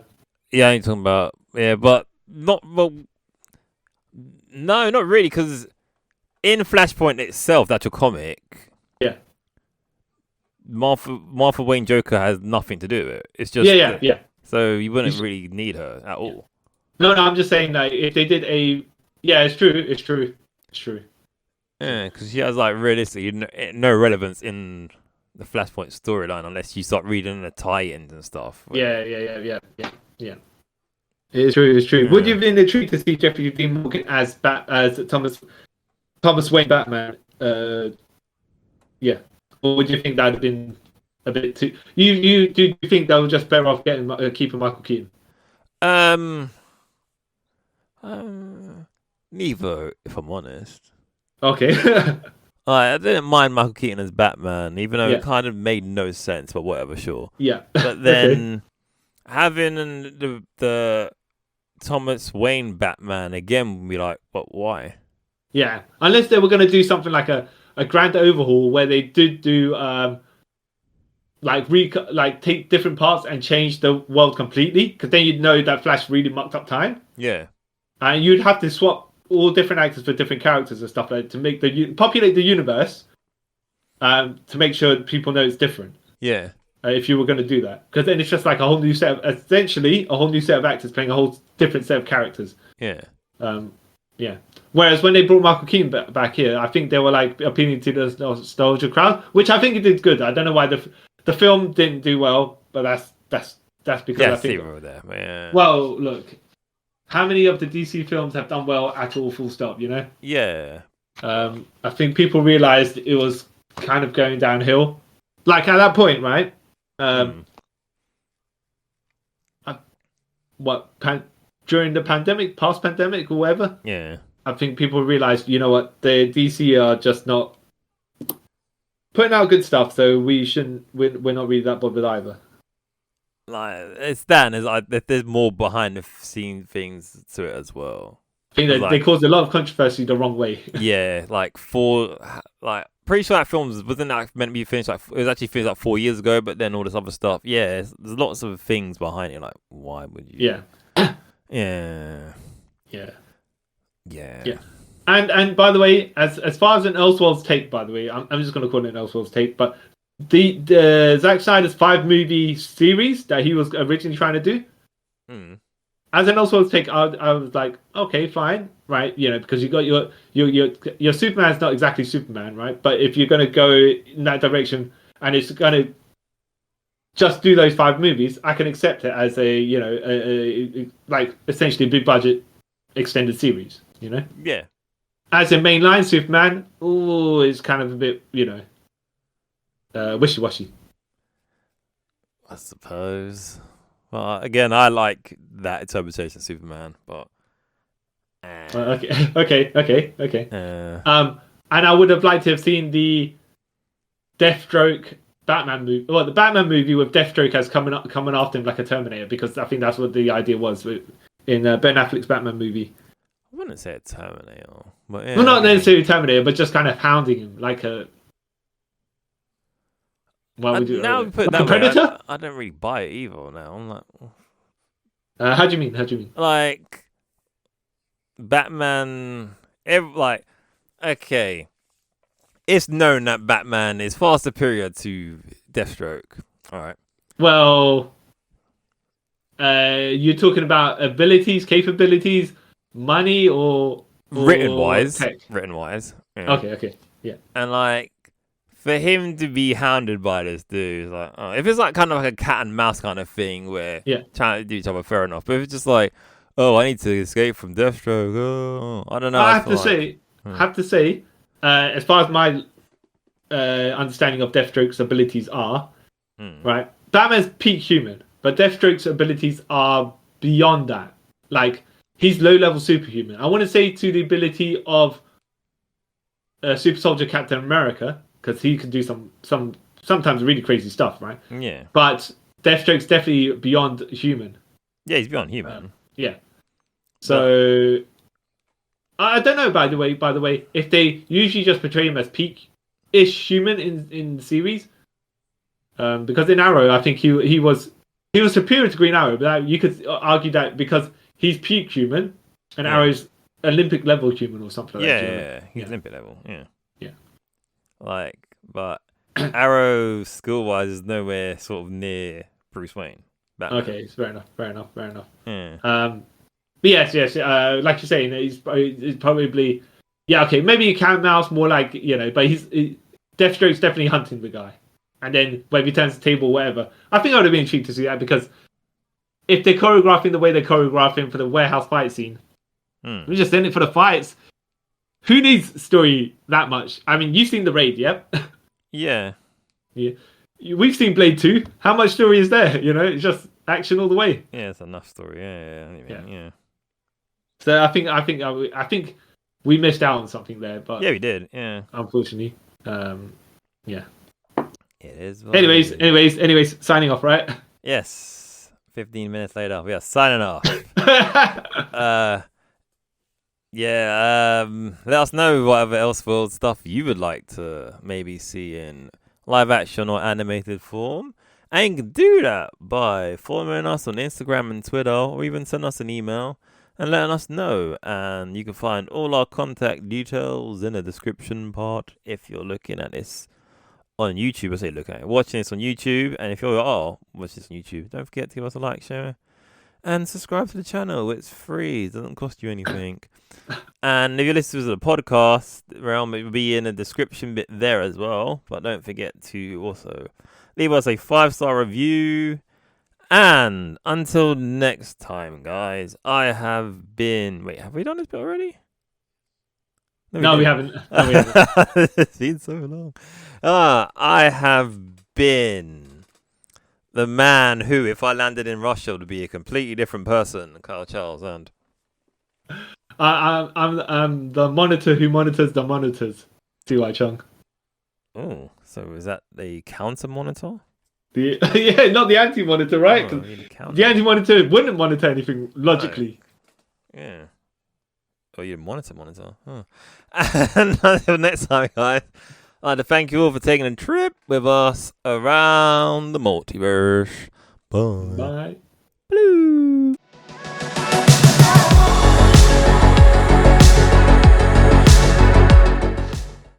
I ain't talking about. Yeah, but not. Well, no, not really, because in Flashpoint itself, that's a comic. Yeah. Martha Wayne Joker has nothing to do with it. It's just yeah. So you wouldn't really need her at all. No, I'm just saying that if they did it's true. Yeah, because she has like realistically no relevance in the Flashpoint storyline unless you start reading the tie-ins and stuff. Yeah. It's true. Yeah. Would you have been intrigued to see Jeffrey Dean Morgan as Thomas Wayne Batman? Yeah. Or would you think that would have been a bit too. You do you think they were just better off keeping Michael Keaton? Um, neither, if I'm honest. Okay. I didn't mind Michael Keaton as Batman, even though Yeah. it kind of made no sense. But whatever, sure. Yeah. But then having the Thomas Wayne Batman again would be like, but why? Yeah, unless they were going to do something like a grand overhaul where they did do like take different parts and change the world completely, because then you'd know that Flash really mucked up time, Yeah, and you'd have to swap all different actors for different characters and stuff like to make populate the universe, to make sure people know it's different. yeah, If you were going to do that, because then it's just like a whole new set of actors playing a whole different set of characters. yeah. Yeah. Whereas when they brought Michael Keaton back here, I think they were like appealing to the nostalgia crowd, which I think it did good. I don't know why the film didn't do well, but that's because I think. Over there, yeah. Well, look, how many of the DC films have done well at all? Full stop. You know. Yeah. I think people realized it was kind of going downhill. Like at that point, right? During the pandemic, past pandemic, or whatever. Yeah. I think people realized, you know what, the DC are just not putting out good stuff, so we shouldn't. We're not really that bothered either. Like it's Dan is like there's more behind the scene things to it as well. I think that Like- they caused a lot of controversy the wrong way. Yeah, pretty sure that film wasn't like meant to be finished. Like it was actually finished like 4 years ago, but then all this other stuff. Yeah, there's lots of things behind it. Like why would you? Yeah. Yeah. Yeah. Yeah. Yeah. And by the way, as far as an Elseworlds take, by the way, I'm just going to call it an Elseworlds take, but the Zack Snyder's 5-movie series that he was originally trying to do, as an Elseworlds take, I was like, okay, fine, right, you know, because you got your Superman's not exactly Superman, right? But if you're going to go in that direction and it's going to just do those 5 movies, I can accept it as a like essentially a big budget extended series, you know. Yeah. As a mainline Superman, it's kind of a bit, wishy-washy. I suppose. Well, again, I like that interpretation of Superman, but Okay. uh, And I would have liked to have seen the Deathstroke Batman movie. Well, the Batman movie with Deathstroke as coming after him like a Terminator, because I think that's what the idea was in Ben Affleck's Batman movie. I wouldn't say a Terminator, but yeah. Well, not necessarily Terminator, but just kind of hounding him like a. What would you? Now we put it like that a Predator? way, I don't really buy it either. Now I'm like, How do you mean? like Batman. Okay, it's known that Batman is far superior to Deathstroke. All right. Well, you're talking about abilities, capabilities, money, or Written wise. tech? Yeah. Okay, yeah. And like for him to be hounded by this dude, like if it's like kind of like a cat and mouse kind of thing where trying to do each other, fair enough. But if it's just like, I need to escape from Deathstroke. I don't know. I have to say, as far as my understanding of Deathstroke's abilities are, right, Batman's peak human, but Deathstroke's abilities are beyond that. Like he's low-level superhuman. I want to say to the ability of Super Soldier Captain America, because he can do sometimes really crazy stuff, right? Yeah. But Deathstroke's definitely beyond human. Yeah, he's beyond human. Yeah. So I don't know. By the way, if they usually just portray him as peak-ish human in the series, because in Arrow, I think he was superior to Green Arrow, but you could argue that because he's peak human and Arrow's Olympic level human or something like that. Yeah, he's Olympic level. Yeah. Like, but Arrow skill-wise is nowhere sort of near Bruce Wayne. Batman. Okay, it's fair enough. Yeah. But yes. Like you're saying, he's probably okay. Maybe a cat mouse, more like but Deathstroke's definitely hunting the guy, and then whether he turns the table, or whatever. I think I would have been intrigued to see that, because if they're choreographing the way they're choreographing for the warehouse fight scene, we're just in it for the fights. Who needs story that much? I mean, you've seen The Raid, yeah? Yeah. Yeah. We've seen Blade 2. How much story is there? You know, it's just action all the way. Yeah, it's enough story. Yeah. So I think we missed out on something there, but Yeah, we did. Yeah. unfortunately, yeah. It is. Anyways, signing off, right? Yes. 15 minutes later, we are signing off. Let us know whatever Elseworld stuff you would like to maybe see in live action or animated form. And you can do that by following us on Instagram and Twitter, or even send us an email and letting us know. And you can find all our contact details in the description part if you're looking at this on YouTube. I say looking at it, watching this on YouTube. And if you're watching this on YouTube, don't forget to give us a like, share, and subscribe to the channel. It's free. It doesn't cost you anything. And if you're listening to the podcast realm, it will be in the description bit there as well. But don't forget to also leave us a 5-star review. And until next time, guys, I have been... Wait, have we done this bit already? No, we haven't. It's been so long. I have been the man who, if I landed in Russia, would be a completely different person. Kyle Charles, and I'm the monitor who monitors the monitors. T.Y. Chung. Oh, so is that the counter monitor? Yeah, not the anti-monitor, right? Oh, the anti-monitor wouldn't monitor anything logically. No. Yeah. Oh, you monitor. Huh. And until next time, guys, I'd like to thank you all for taking a trip with us around the multiverse. Bye. Bye. Blue.